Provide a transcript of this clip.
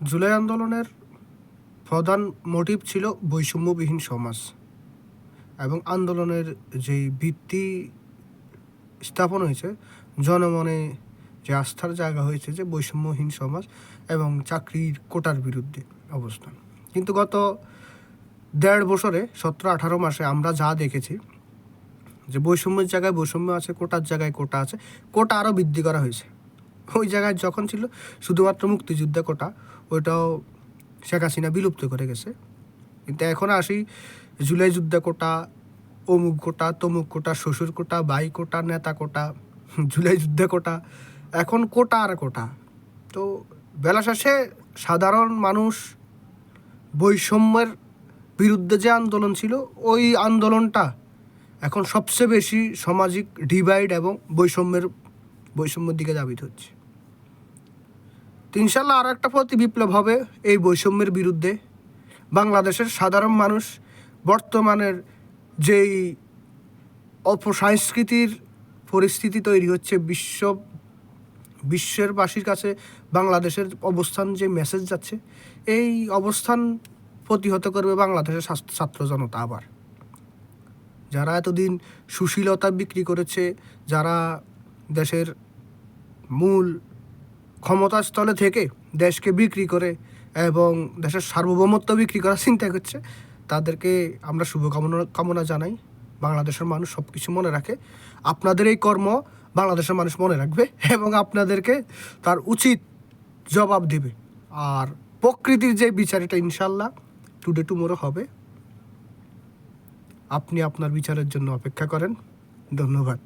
জুলাই আন্দোলনের প্রধান মোটিভ ছিল বৈষম্যবিহীন সমাজ, এবং আন্দোলনের যেই ভিত্তি স্থাপন হয়েছে, জনমনে যে আস্থার জায়গা হয়েছে যে বৈষম্যহীন সমাজ এবং চাকরির কোটার বিরুদ্ধে অবস্থান। কিন্তু গত 1.5 বছরে 17-18 মাসে আমরা যা দেখেছি যে বৈষম্যের জায়গায় বৈষম্য আছে, কোটার জায়গায় কোটা আছে, কোটা আরও বৃদ্ধি করা হয়েছে। ওই জায়গায় যখন ছিল শুধুমাত্র মুক্তিযুদ্ধে কোটা, ওইটাও শেখ হাসিনা বিলুপ্ত করে গেছে। কিন্তু এখন আসি জুলাই যুদ্ধে কোটা, অমুক কোটা, তমুক কোটা, শ্বশুর কোটা, ভাই কোটা, নেতা কোটা, জুলাই যুদ্ধে কোটা, এখন কোটা আর কোটা। তো বেলা শেষে সাধারণ মানুষ বৈষম্যের বিরুদ্ধে যে আন্দোলন ছিল, ওই আন্দোলনটা এখন সবচেয়ে বেশি সামাজিক ডিভাইড এবং বৈষম্যের দিকে ধাবিত হচ্ছে। তো ইনশাল্লাহ আর একটা প্রতি বিপ্লব হবে এই বৈষম্যের বিরুদ্ধে। বাংলাদেশের সাধারণ মানুষ বর্তমানের যেই অপসংস্কৃতির পরিস্থিতি তৈরি হচ্ছে, বিশ্বের বাসীর কাছে বাংলাদেশের অবস্থান যে মেসেজ যাচ্ছে, এই অবস্থান প্রতিহত করবে বাংলাদেশের ছাত্র জনতা। আবার যারা এতদিন সুশীলতা বিক্রি করেছে, যারা দেশের মূল ক্ষমতাস্থলে থেকে দেশকে বিক্রি করে এবং দেশের সার্বভৌমত্ব বিক্রি করার চিন্তা করছে, তাদেরকে আমরা শুভকামনা জানাই। বাংলাদেশের মানুষ সব কিছু মনে রাখে, আপনাদের এই কর্ম বাংলাদেশের মানুষ মনে রাখবে এবং আপনাদেরকে তার উচিত জবাব দেবে। আর প্রকৃতির যে বিচার, এটা ইনশাল্লাহ টুডে টুমোরো হবে। আপনি আপনার বিচারের জন্য অপেক্ষা করেন। ধন্যবাদ।